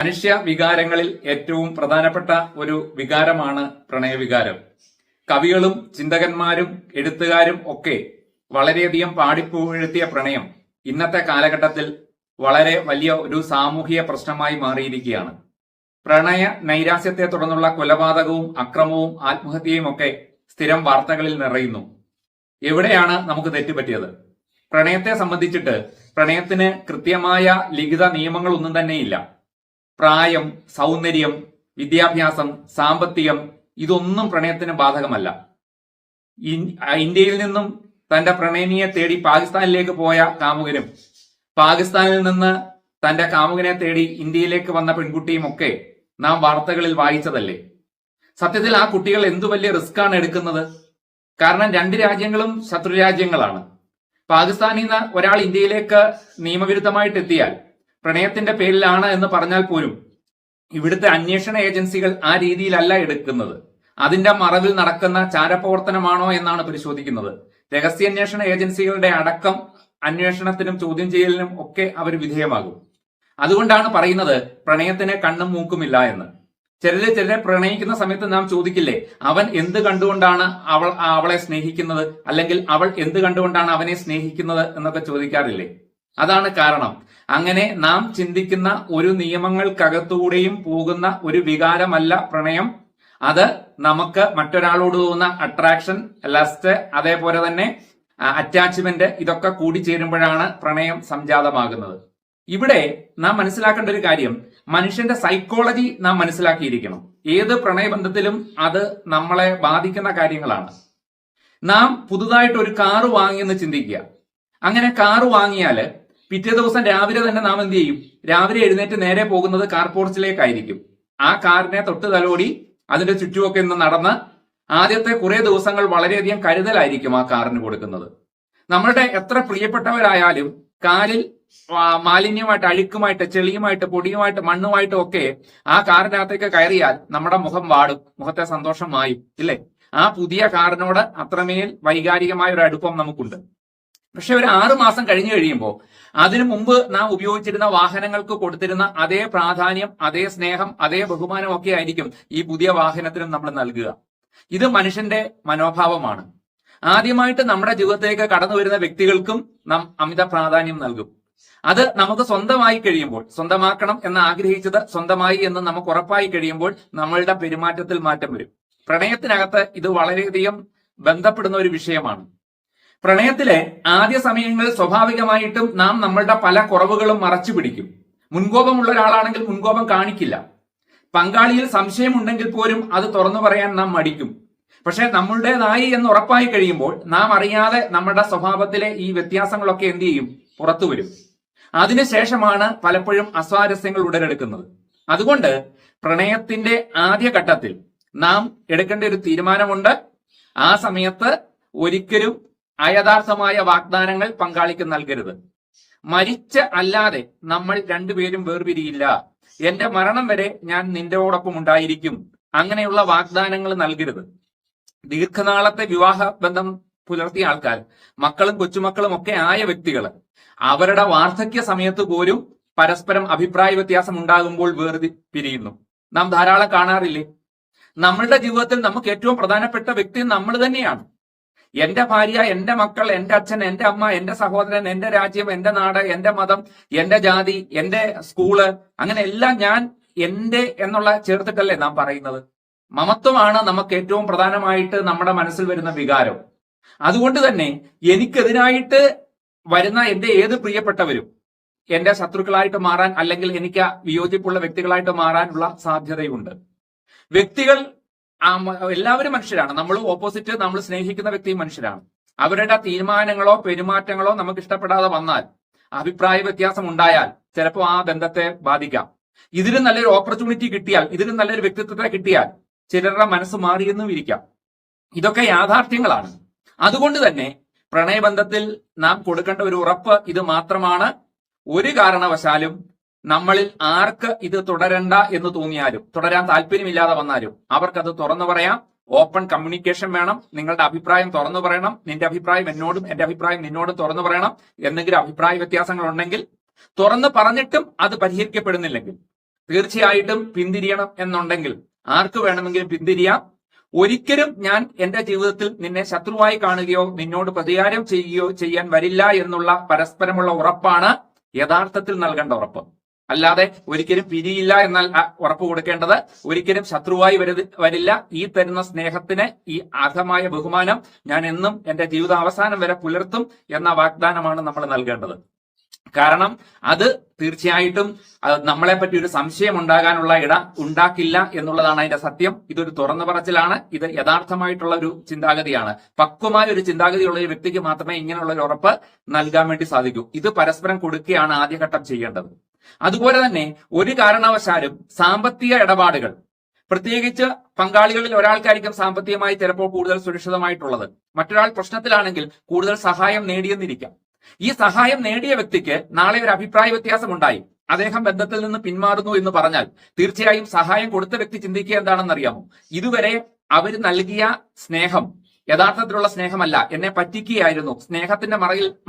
മനുഷ്യ വികാരങ്ങളിൽ ഏറ്റവും പ്രധാനപ്പെട്ട ഒരു വികാരമാണ് പ്രണയവികാരം. കവികളും ചിന്തകന്മാരും എഴുത്തുകാരും ഒക്കെ വളരെയധികം പാടിപ്പുകഴ്ത്തിയ പ്രണയം ഇന്നത്തെ കാലഘട്ടത്തിൽ വളരെ വലിയ ഒരു സാമൂഹിക പ്രശ്നമായി മാറിയിരിക്കുകയാണ്. പ്രണയ നൈരാശ്യത്തെ തുടർന്നുള്ള കൊലപാതകവും അക്രമവും ആത്മഹത്യയും ഒക്കെ സ്ഥിരം വാർത്തകളിൽ നിറയുന്നു. എവിടെയാണ് നമുക്ക് തെറ്റുപറ്റിയത്? പ്രണയത്തെ സംബന്ധിച്ചിട്ട് പ്രണയത്തിന് കൃത്യമായ ലിഖിത നിയമങ്ങളൊന്നും തന്നെയില്ല. പ്രായം, സൗന്ദര്യം, വിദ്യാഭ്യാസം, സാമ്പത്തികം ഇതൊന്നും പ്രണയത്തിന് ബാധകമല്ല. ഇന്ത്യയിൽ നിന്നും തന്റെ പ്രണയിനിയെ തേടി പാകിസ്ഥാനിലേക്ക് പോയ കാമുകനും പാകിസ്ഥാനിൽ നിന്ന് തന്റെ കാമുകനെ തേടി ഇന്ത്യയിലേക്ക് വന്ന പെൺകുട്ടിയും ഒക്കെ നാം വാർത്തകളിൽ വായിച്ചതല്ലേ. സത്യത്തിൽ ആ കുട്ടികൾ എന്തു വലിയ റിസ്ക് ആണ് എടുക്കുന്നത്? കാരണം രണ്ട് രാജ്യങ്ങളും ശത്രു രാജ്യങ്ങളാണ്. പാകിസ്ഥാനിൽ നിന്ന് ഒരാൾ ഇന്ത്യയിലേക്ക് നിയമവിരുദ്ധമായിട്ട് എത്തിയാൽ പ്രണയത്തിന്റെ പേരിലാണ് എന്ന് പറഞ്ഞാൽ പോലും ഇവിടുത്തെ അന്വേഷണ ഏജൻസികൾ ആ രീതിയിലല്ല എടുക്കുന്നത്. അതിന്റെ മറവിൽ നടക്കുന്ന ചാരപ്രവർത്തനമാണോ എന്നാണ് പരിശോധിക്കുന്നത്. രഹസ്യാന്വേഷണ ഏജൻസികളുടെ അടക്കം അന്വേഷണത്തിനും ചോദ്യം ചെയ്യലിനും ഒക്കെ അവർ വിധേയമാകും. അതുകൊണ്ടാണ് പറയുന്നത് പ്രണയത്തിന് കണ്ണും മൂക്കുമില്ല എന്ന്. ചിലരെ പ്രണയിക്കുന്ന സമയത്ത് നാം ചോദിക്കില്ലേ, അവൻ എന്ത് കണ്ടുകൊണ്ടാണ് അവളെ സ്നേഹിക്കുന്നത്, അല്ലെങ്കിൽ അവൾ എന്ത് കണ്ടുകൊണ്ടാണ് അവനെ സ്നേഹിക്കുന്നത് എന്നൊക്കെ ചോദിക്കാറില്ലേ? അതാണ് കാരണം. അങ്ങനെ നാം ചിന്തിക്കുന്ന ഒരു നിയമങ്ങൾക്കകത്തൂടെയും പോകുന്ന ഒരു വികാരമല്ല പ്രണയം. അത് നമുക്ക് മറ്റൊരാളോട് തോന്നുന്ന അട്രാക്ഷൻ, ലസ്റ്റ്, അതേപോലെ തന്നെ അറ്റാച്ച്മെന്റ് ഇതൊക്കെ കൂടി ചേരുമ്പോഴാണ് പ്രണയം സംജാതമാകുന്നത്. ഇവിടെ നാം മനസ്സിലാക്കേണ്ട ഒരു കാര്യം, മനുഷ്യന്റെ സൈക്കോളജി നാം മനസ്സിലാക്കിയിരിക്കണം. ഏത് പ്രണയബന്ധത്തിലും അത് നമ്മളെ ബാധിക്കുന്ന കാര്യങ്ങളാണ്. നാം പുതുതായിട്ട് ഒരു കാറ് വാങ്ങിയെന്ന് ചിന്തിക്കുക. അങ്ങനെ കാറ് വാങ്ങിയാല് പിറ്റേ ദിവസം രാവിലെ തന്നെ നാം എന്ത് ചെയ്യും? രാവിലെ എഴുന്നേറ്റ് നേരെ പോകുന്നത് കാർ പോർച്ചിലേക്കായിരിക്കും. ആ കാറിനെ തൊട്ട് തലോടി അതിന്റെ ചുറ്റുമൊക്കെ ഒന്ന് നടന്ന് ആദ്യത്തെ കുറെ ദിവസങ്ങൾ വളരെയധികം കരുതലായിരിക്കും ആ കാറിന് കൊടുക്കുന്നത്. നമ്മളുടെ എത്ര പ്രിയപ്പെട്ടവരായാലും കാലിൽ മാലിന്യമായിട്ട്, അഴുക്കുമായിട്ട്, ചെളിയുമായിട്ട്, പൊടിയുമായിട്ട്, മണ്ണുമായിട്ടും ഒക്കെ ആ കാറിനകത്തേക്ക് കയറിയാൽ നമ്മുടെ മുഖം വാടും, മുഖത്തെ സന്തോഷം മായും, ഇല്ലേ? ആ പുതിയ കാറിനോട് അത്രമേൽ വൈകാരികമായ ഒരു അടുപ്പം നമുക്കുണ്ട്. പക്ഷെ ഒരു 6 മാസം കഴിഞ്ഞു കഴിയുമ്പോൾ അതിനു മുമ്പ് നാം ഉപയോഗിച്ചിരുന്ന വാഹനങ്ങൾക്ക് കൊടുത്തിരുന്ന അതേ പ്രാധാന്യം, അതേ സ്നേഹം, അതേ ബഹുമാനം ഒക്കെ ആയിരിക്കും ഈ പുതിയ വാഹനത്തിനും നമ്മൾ നൽകുക. ഇത് മനുഷ്യന്റെ മനോഭാവമാണ്. ആദ്യമായിട്ട് നമ്മുടെ ജീവിതത്തിലേക്ക് കടന്നു വരുന്ന വ്യക്തികൾക്കും നാം അമിത പ്രാധാന്യം നൽകും. അത് നമുക്ക് സ്വന്തമായി കഴിയുമ്പോൾ, സ്വന്തമാക്കണം എന്ന് ആഗ്രഹിച്ചത് സ്വന്തമായി എന്ന് നമുക്ക് ഉറപ്പായി കഴിയുമ്പോൾ നമ്മളുടെ പെരുമാറ്റത്തിൽ മാറ്റം വരും. പ്രണയത്തിനകത്ത് ഇത് വളരെയധികം ബന്ധപ്പെടുന്ന ഒരു വിഷയമാണ്. പ്രണയത്തിലെ ആദ്യ സമയങ്ങളിൽ സ്വാഭാവികമായിട്ടും നാം നമ്മളുടെ പല കുറവുകളും മറച്ചു പിടിക്കും. മുൻകോപമുള്ള ഒരാളാണെങ്കിൽ മുൻകോപം കാണിക്കില്ല. പങ്കാളിയിൽ സംശയമുണ്ടെങ്കിൽ പോലും അത് തുറന്നു പറയാൻ നാം മടിക്കും. പക്ഷെ നമ്മളുടേതായി എന്ന് ഉറപ്പായി കഴിയുമ്പോൾ നാം അറിയാതെ നമ്മുടെ സ്വഭാവത്തിലെ ഈ വ്യത്യാസങ്ങളൊക്കെ എന്ത് ചെയ്യും? പുറത്തു വരും. അതിനുശേഷമാണ് പലപ്പോഴും അസ്വാരസ്യങ്ങൾ ഉടലെടുക്കുന്നത്. അതുകൊണ്ട് പ്രണയത്തിന്റെ ആദ്യഘട്ടത്തിൽ നാം എടുക്കേണ്ട ഒരു തീരുമാനമുണ്ട്. ആ സമയത്ത് ഒരിക്കലും അയഥാർത്ഥമായ വാഗ്ദാനങ്ങൾ പങ്കാളിക്ക് നൽകരുത്. അല്ലാതെ നമ്മൾ രണ്ടുപേരും വേർപിരിയില്ല, എന്റെ മരണം വരെ ഞാൻ നിന്റെയോടൊപ്പം ഉണ്ടായിരിക്കും, അങ്ങനെയുള്ള വാഗ്ദാനങ്ങൾ നൽകരുത്. ദീർഘനാളത്തെ വിവാഹ ബന്ധം പുലർത്തിയ ആൾക്കാർ, മക്കളും കൊച്ചുമക്കളും ഒക്കെ ആയ വ്യക്തികൾ, അവരുടെ വാർദ്ധക്യ സമയത്ത് പോലും പരസ്പരം അഭിപ്രായ വ്യത്യാസം ഉണ്ടാകുമ്പോൾ പിരിയുന്നു. നാം ധാരാളം കാണാറില്ലേ? നമ്മളുടെ ജീവിതത്തിൽ നമുക്ക് ഏറ്റവും പ്രധാനപ്പെട്ട വ്യക്തി നമ്മൾ തന്നെയാണ്. എന്റെ ഭാര്യ, എന്റെ മക്കൾ, എന്റെ അച്ഛൻ, എന്റെ അമ്മ, എന്റെ സഹോദരൻ, എന്റെ രാജ്യം, എന്റെ നാട്, എന്റെ മതം, എന്റെ ജാതി, എന്റെ സ്കൂള്, അങ്ങനെ എല്ലാം ഞാൻ, എന്റെ എന്നുള്ള ചേർത്തിട്ടല്ലേ നാം പറയുന്നത്. മമത്വമാണ് നമുക്ക് ഏറ്റവും പ്രധാനമായിട്ട് നമ്മുടെ മനസ്സിൽ വരുന്ന വികാരം. അതുകൊണ്ട് തന്നെ എനിക്കെതിരായിട്ട് വരുന്ന എന്റെ ഏത് പ്രിയപ്പെട്ടവരും എന്റെ ശത്രുക്കളായിട്ട് മാറാൻ, അല്ലെങ്കിൽ എനിക്ക് വിയോജിപ്പുള്ള വ്യക്തികളായിട്ട് മാറാനുള്ള സാധ്യതയുണ്ട്. വ്യക്തികൾ എല്ലാവരും മനുഷ്യരാണ്. നമ്മൾ ഓപ്പോസിറ്റ്, നമ്മൾ സ്നേഹിക്കുന്ന വ്യക്തിയും മനുഷ്യരാണ്. അവരുടെ തീരുമാനങ്ങളോ പെരുമാറ്റങ്ങളോ നമുക്ക് ഇഷ്ടപ്പെടാതെ വന്നാൽ, അഭിപ്രായ വ്യത്യാസം ഉണ്ടായാൽ ചിലപ്പോൾ ആ ബന്ധത്തെ ബാധിക്കാം. ഇതിലും നല്ലൊരു ഓപ്പർച്യൂണിറ്റി കിട്ടിയാൽ, ഇതിലും നല്ലൊരു വ്യക്തിത്വത്തെ കിട്ടിയാൽ ചിലരുടെ മനസ്സ് മാറിയെന്നും ഇരിക്കാം. ഇതൊക്കെ യാഥാർത്ഥ്യങ്ങളാണ്. അതുകൊണ്ട് തന്നെ പ്രണയബന്ധത്തിൽ നാം കൊടുക്കേണ്ട ഒരു ഉറപ്പ് ഇത് മാത്രമാണ്. ഒരു കാരണവശാലും നമ്മളിൽ ആർക്ക് ഇത് തുടരണ്ട എന്ന് തോന്നിയാലും, തുടരാൻ താല്പര്യമില്ലാതെ വന്നാലും അവർക്കത് തുറന്നു പറയാം. ഓപ്പൺ കമ്മ്യൂണിക്കേഷൻ വേണം. നിങ്ങളുടെ അഭിപ്രായം തുറന്നു പറയണം. നിന്റെ അഭിപ്രായം എന്നോടും എന്റെ അഭിപ്രായം നിന്നോടും തുറന്നു പറയണം. എന്തെങ്കിലും അഭിപ്രായ വ്യത്യാസങ്ങൾ ഉണ്ടെങ്കിൽ തുറന്നു പറഞ്ഞിട്ടും അത് പരിഹരിക്കപ്പെടുന്നില്ലെങ്കിൽ തീർച്ചയായിട്ടും പിന്തിരിയണം എന്നുണ്ടെങ്കിൽ ആർക്ക് വേണമെങ്കിലും പിന്തിരിയാം. ഒരിക്കലും ഞാൻ എന്റെ ജീവിതത്തിൽ നിന്നെ ശത്രുവായി കാണുകയോ നിന്നോട് പ്രതികാരം ചെയ്യുകയോ ചെയ്യാൻ വരില്ല എന്നുള്ള പരസ്പരമുള്ള ഉറപ്പാണ് യഥാർത്ഥത്തിൽ നൽകേണ്ട ഉറപ്പ്. അല്ലാതെ ഒരിക്കലും പിരിയില്ല എന്നാൽ ഉറപ്പ് കൊടുക്കേണ്ടത് ഒരിക്കലും ശത്രുവായി വരില്ല. ഈ തരുന്ന സ്നേഹത്തിന് ഈ അർഹമായ ബഹുമാനം ഞാൻ എന്നും എന്റെ ജീവിതാവസാനം വരെ പുലർത്തും എന്ന വാഗ്ദാനമാണ് നമ്മൾ നൽകേണ്ടത്. കാരണം അത് തീർച്ചയായിട്ടും നമ്മളെ പറ്റി ഒരു സംശയം ഉണ്ടാകാനുള്ള ഉണ്ടാക്കില്ല എന്നുള്ളതാണ് അതിന്റെ സത്യം. ഇതൊരു തുറന്നു പറച്ചിലാണ്. ഇത് യഥാർത്ഥമായിട്ടുള്ള ഒരു ചിന്താഗതിയാണ്. പക്വമായ ഒരു ചിന്താഗതിയുള്ള ഒരു വ്യക്തിക്ക് മാത്രമേ ഇങ്ങനെയുള്ള ഒരു ഉറപ്പ് നൽകാൻ വേണ്ടി സാധിക്കൂ. ഇത് പരസ്പരം കൊടുക്കുകയാണ് ആദ്യഘട്ടം ചെയ്യേണ്ടത്. അതുപോലെ തന്നെ ഒരു കാരണവശാലും സാമ്പത്തിക ഇടപാടുകൾ, പ്രത്യേകിച്ച് പങ്കാളികളിൽ ഒരാൾക്കായിരിക്കും സാമ്പത്തികമായി ചിലപ്പോൾ കൂടുതൽ സുരക്ഷിതമായിട്ടുള്ളത്. മറ്റൊരാൾ പ്രശ്നത്തിലാണെങ്കിൽ കൂടുതൽ സഹായം നേടിയെന്നിരിക്കാം. ഈ സഹായം നേടിയ വ്യക്തിക്ക് നാളെ ഒരു അഭിപ്രായ വ്യത്യാസം ഉണ്ടായി, അദ്ദേഹം ബന്ധത്തിൽ നിന്ന് പിന്മാറുന്നു എന്ന് പറഞ്ഞാൽ തീർച്ചയായും സഹായം കൊടുത്ത വ്യക്തി ചിന്തിക്കുക എന്താണെന്ന് അറിയാമോ? ഇതുവരെ അവർ നൽകിയ സ്നേഹം യഥാർത്ഥത്തിലുള്ള സ്നേഹമല്ല, എന്നെ പറ്റിക്കുകയായിരുന്നു, സ്നേഹത്തിന്റെ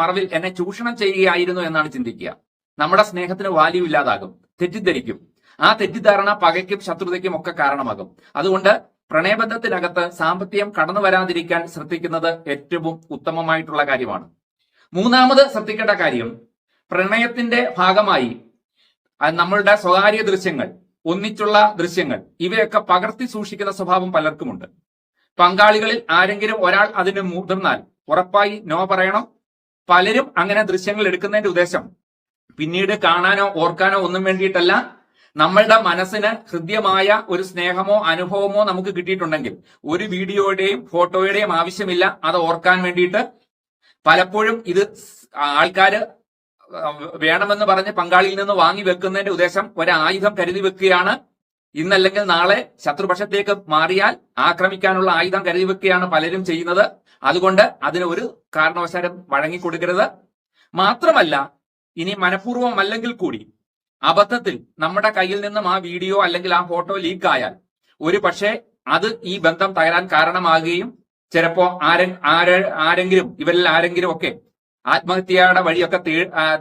മറവിൽ എന്നെ ചൂഷണം ചെയ്യുകയായിരുന്നു എന്നാണ് ചിന്തിക്കുക. നമ്മുടെ സ്നേഹത്തിന് വാല്യൂ ഇല്ലാതാകും, തെറ്റിദ്ധരിക്കും. ആ തെറ്റിദ്ധാരണ പകയ്ക്കും ശത്രുതയ്ക്കും ഒക്കെ കാരണമാകും. അതുകൊണ്ട് പ്രണയബന്ധത്തിനകത്ത് സാമ്പത്തികം കടന്നു വരാതിരിക്കാൻ ശ്രദ്ധിക്കുന്നത് ഏറ്റവും ഉത്തമമായിട്ടുള്ള കാര്യമാണ്. മൂന്നാമത് ശ്രദ്ധിക്കേണ്ട കാര്യം, പ്രണയത്തിന്റെ ഭാഗമായി നമ്മളുടെ സ്വകാര്യ ദൃശ്യങ്ങൾ, ഒന്നിച്ചുള്ള ദൃശ്യങ്ങൾ, ഇവയൊക്കെ പകർത്തി സൂക്ഷിക്കുന്ന സ്വഭാവം പലർക്കുമുണ്ട്. പങ്കാളികളിൽ ആരെങ്കിലും ഒരാൾ അതിന് മുതിർന്നാൽ ഉറപ്പായി നോ പറയണം. പലരും അങ്ങനെ ദൃശ്യങ്ങൾ എടുക്കുന്നതിന്റെ ഉദ്ദേശം പിന്നീട് കാണാനോ ഓർക്കാനോ ഒന്നും വേണ്ടിയിട്ടല്ല. നമ്മളുടെ മനസ്സിന് ഹൃദ്യമായ ഒരു സ്നേഹമോ അനുഭവമോ നമുക്ക് കിട്ടിയിട്ടുണ്ടെങ്കിൽ ഒരു വീഡിയോയുടെയും ഫോട്ടോയുടെയും ആവശ്യമില്ല അത് ഓർക്കാൻ വേണ്ടിയിട്ട്. പലപ്പോഴും ഇത് ആൾക്കാര് വേണമെന്ന് പറഞ്ഞ് പങ്കാളിയിൽ നിന്ന് വാങ്ങി വെക്കുന്നതിന്റെ ഉദ്ദേശം ഒരായുധം കരുതി വെക്കുകയാണ്. ഇന്നല്ലെങ്കിൽ നാളെ ശത്രുപക്ഷത്തേക്ക് മാറിയാൽ ആക്രമിക്കാനുള്ള ആയുധം കരുതി വെക്കുകയാണ് പലരും ചെയ്യുന്നത്. അതുകൊണ്ട് അതിന് ഒരു കാരണവശാലും വഴങ്ങിക്കൊടുക്കരുത്. മാത്രമല്ല, ഇനി മനഃപൂർവ്വമല്ലെങ്കിൽ കൂടി അബദ്ധത്തിൽ നമ്മുടെ കയ്യിൽ നിന്നും ആ വീഡിയോ അല്ലെങ്കിൽ ആ ഫോട്ടോ ലീക്കായാൽ ഒരു പക്ഷേ അത് ഈ ബന്ധം തകരാൻ കാരണമാകുകയും ചിലപ്പോ ആരെങ്കിലും ഇവരിൽ ആരെങ്കിലും ഒക്കെ ആത്മഹത്യയുടെ വഴിയൊക്കെ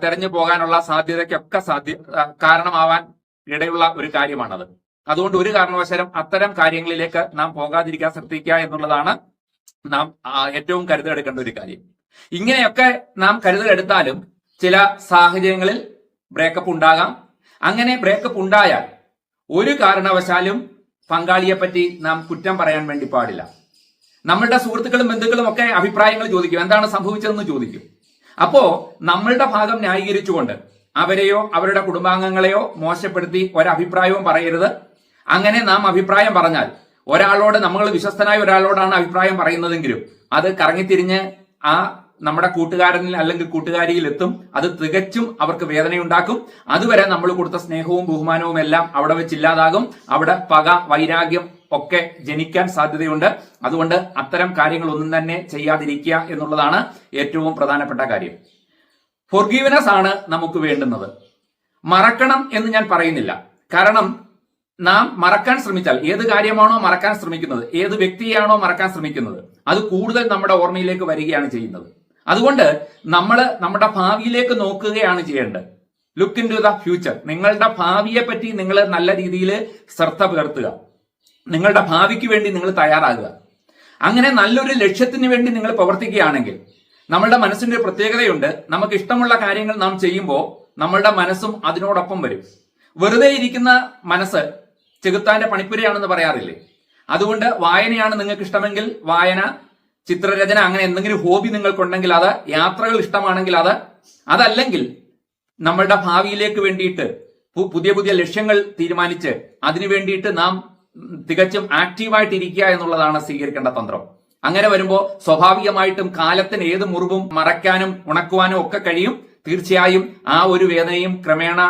തെരഞ്ഞു പോകാനുള്ള സാധ്യതയ്ക്കൊക്കെ കാരണമാവാൻ ഇടയുള്ള ഒരു കാര്യമാണത്. അതുകൊണ്ട് ഒരു കാരണവശാലും അത്തരം കാര്യങ്ങളിലേക്ക് നാം പോകാതിരിക്കാൻ ശ്രദ്ധിക്കുക എന്നുള്ളതാണ് നാം ഏറ്റവും കരുതലെടുക്കേണ്ട ഒരു കാര്യം. ഇങ്ങനെയൊക്കെ നാം കരുതലെടുത്താലും ചില സാഹചര്യങ്ങളിൽ ബ്രേക്കപ്പ് ഉണ്ടാകാം. അങ്ങനെ ബ്രേക്കപ്പ് ഉണ്ടായാൽ ഒരു കാരണവശാലും പങ്കാളിയെ പറ്റി നാം കുറ്റം പറയാൻ വേണ്ടി പാടില്ല. നമ്മളുടെ സുഹൃത്തുക്കളും ബന്ധുക്കളും ഒക്കെ അഭിപ്രായങ്ങൾ ചോദിക്കും, എന്താണ് സംഭവിച്ചതെന്ന് ചോദിക്കും. അപ്പോ നമ്മളുടെ ഭാഗം ന്യായീകരിച്ചുകൊണ്ട് അവരെയോ അവരുടെ കുടുംബാംഗങ്ങളെയോ മോശപ്പെടുത്തി ഒരഭിപ്രായവും പറയരുത്. അങ്ങനെ നാം അഭിപ്രായം പറഞ്ഞാൽ ഒരാളോട്, നമ്മൾ വിശ്വസ്തനായ ഒരാളോടാണ് അഭിപ്രായം പറയുന്നതെങ്കിലും അത് കറങ്ങിത്തിരിഞ്ഞ് ആ നമ്മുടെ കൂട്ടുകാരനിൽ അല്ലെങ്കിൽ കൂട്ടുകാരിയിൽ എത്തും. അത് തികച്ചും അവർക്ക് വേദനയുണ്ടാക്കും. അതുവരെ നമ്മൾ കൊടുത്ത സ്നേഹവും ബഹുമാനവും എല്ലാം അവിടെ വെച്ചില്ലാതാകും. അവിടെ പക, വൈരാഗ്യം ഒക്കെ ജനിക്കാൻ സാധ്യതയുണ്ട്. അതുകൊണ്ട് അത്തരം കാര്യങ്ങളൊന്നും തന്നെ ചെയ്യാതിരിക്കുക എന്നുള്ളതാണ് ഏറ്റവും പ്രധാനപ്പെട്ട കാര്യം. ഫോർഗീവ്നെസ് ആണ് നമുക്ക് വേണ്ടുന്നത്. മറക്കണം എന്ന് ഞാൻ പറയുന്നില്ല. കാരണം നാം മറക്കാൻ ശ്രമിച്ചാൽ, ഏത് കാര്യമാണോ മറക്കാൻ ശ്രമിക്കുന്നത്, ഏത് വ്യക്തിയാണോ മറക്കാൻ ശ്രമിക്കുന്നത്, അത് കൂടുതൽ നമ്മുടെ ഓർമ്മയിലേക്ക് വരികയാണ് ചെയ്യുന്നത്. അതുകൊണ്ട് നമ്മൾ നമ്മുടെ ഭാവിയിലേക്ക് നോക്കുകയാണ് ചെയ്യേണ്ടത്. Look into the future. നിങ്ങളുടെ ഭാവിയെ പറ്റി നിങ്ങൾ നല്ല രീതിയിൽ ശ്രദ്ധ പുലർത്തുക. നിങ്ങളുടെ ഭാവിക്ക് വേണ്ടി നിങ്ങൾ തയ്യാറാകുക. അങ്ങനെ നല്ലൊരു ലക്ഷ്യത്തിന് വേണ്ടി നിങ്ങൾ പ്രവർത്തിക്കുകയാണെങ്കിൽ നമ്മളുടെ മനസ്സിന്റെ പ്രത്യേകതയുണ്ട്. നമുക്ക് ഇഷ്ടമുള്ള കാര്യങ്ങൾ നാം ചെയ്യുമ്പോൾ നമ്മളുടെ മനസ്സും അതിനോടൊപ്പം വരും. വെറുതെ ഇരിക്കുന്ന മനസ്സ് ചെകുത്താന്റെ പണിപ്പുരയാണെന്ന് പറയാറില്ലേ? അതുകൊണ്ട് വായനയാണ് നിങ്ങൾക്ക് ഇഷ്ടമെങ്കിൽ വായന, ചിത്രരചന, അങ്ങനെ എന്തെങ്കിലും ഹോബി നിങ്ങൾക്കുണ്ടെങ്കിൽ അത്, യാത്രകൾ ഇഷ്ടമാണെങ്കിൽ അത്, അതല്ലെങ്കിൽ നമ്മളുടെ ഭാവിയിലേക്ക് വേണ്ടിയിട്ട് പുതിയ പുതിയ ലക്ഷ്യങ്ങൾ തീരുമാനിച്ച് അതിനു വേണ്ടിയിട്ട് നാം തികച്ചും ആക്റ്റീവായിട്ടിരിക്കുക എന്നുള്ളതാണ് സ്വീകരിക്കേണ്ട തന്ത്രം. അങ്ങനെ വരുമ്പോൾ സ്വാഭാവികമായിട്ടും കാലത്തിന് ഏത് മുറിവും മറയ്ക്കാനും ഉണക്കുവാനും ഒക്കെ കഴിയും. തീർച്ചയായും ആ ഒരു വേദനയും ക്രമേണ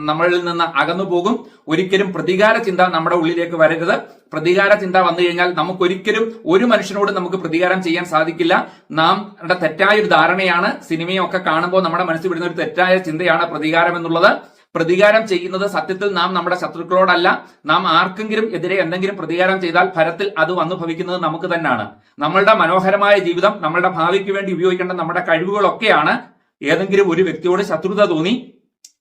നമ്മളിൽ നിന്ന് അകന്നു പോകും. ഒരിക്കലും പ്രതികാര ചിന്ത നമ്മുടെ ഉള്ളിലേക്ക് വരരുത്. പ്രതികാര ചിന്ത വന്നു കഴിഞ്ഞാൽ നമുക്കൊരിക്കലും ഒരു മനുഷ്യനോട് നമുക്ക് പ്രതികാരം ചെയ്യാൻ സാധിക്കില്ല. നമ്മുടെ തെറ്റായ ഒരു ധാരണയാണ്. സിനിമയൊക്കെ കാണുമ്പോൾ നമ്മുടെ മനസ്സിൽ വിടുന്ന ഒരു തെറ്റായ ചിന്തയാണ് പ്രതികാരം എന്നുള്ളത്. പ്രതികാരം ചെയ്യുന്നത് സത്യത്തിൽ നാം നമ്മുടെ ശത്രുക്കളോടല്ല. നാം ആർക്കെങ്കിലും എതിരെ എന്തെങ്കിലും പ്രതികാരം ചെയ്താൽ ഫലത്തിൽ അത് വന്നു ഭവിക്കുന്നത് നമുക്ക് തന്നെയാണ്. നമ്മളുടെ മനോഹരമായ ജീവിതം, നമ്മളുടെ ഭാവിക്ക് വേണ്ടി ഉപയോഗിക്കേണ്ട നമ്മുടെ കഴിവുകളൊക്കെയാണ് ഏതെങ്കിലും ഒരു വ്യക്തിയോട് ശത്രുത തോന്നി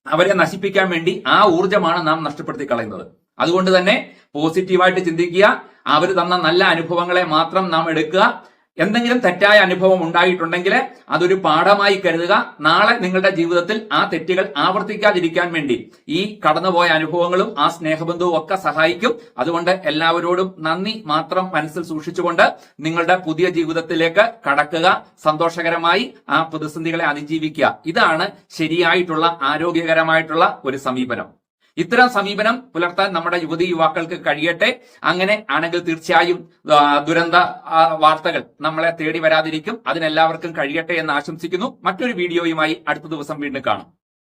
അവരെ നശിപ്പിക്കാൻ വേണ്ടി ആ ഊർജ്ജമാണ് നാം നഷ്ടപ്പെടുത്തി കളയുന്നത്. അതുകൊണ്ട് തന്നെ പോസിറ്റീവായിട്ട് ചിന്തിക്കുക. അവർ തന്ന നല്ല അനുഭവങ്ങളെ മാത്രം നാം എടുക്കുക. എന്തെങ്കിലും തെറ്റായ അനുഭവം ഉണ്ടായിട്ടുണ്ടെങ്കിൽ അതൊരു പാഠമായി കരുതുക. നാളെ നിങ്ങളുടെ ജീവിതത്തിൽ ആ തെറ്റുകൾ ആവർത്തിക്കാതിരിക്കാൻ വേണ്ടി ഈ കടന്നുപോയ അനുഭവങ്ങളും ആ സ്നേഹബന്ധവും ഒക്കെ സഹായിക്കും. അതുകൊണ്ട് എല്ലാവരോടും നന്ദി മാത്രം മനസ്സിൽ സൂക്ഷിച്ചുകൊണ്ട് നിങ്ങളുടെ പുതിയ ജീവിതത്തിലേക്ക് കടക്കുക. സന്തോഷകരമായി ആ പ്രതിസന്ധികളെ അതിജീവിക്കുക. ഇതാണ് ശരിയായിട്ടുള്ള ആരോഗ്യകരമായിട്ടുള്ള ഒരു സമീപനം. ഇത്തരം സമീപനം പുലർത്താൻ നമ്മുടെ യുവതി യുവാക്കൾക്ക് കഴിയട്ടെ. അങ്ങനെ ആണെങ്കിൽ തീർച്ചയായും ദുരന്ത വാർത്തകൾ നമ്മളെ തേടി വരാതിരിക്കും. അതിനെല്ലാവർക്കും കഴിയട്ടെ എന്ന് ആശംസിക്കുന്നു. മറ്റൊരു വീഡിയോയുമായി അടുത്ത ദിവസം വീണ്ടും കാണും.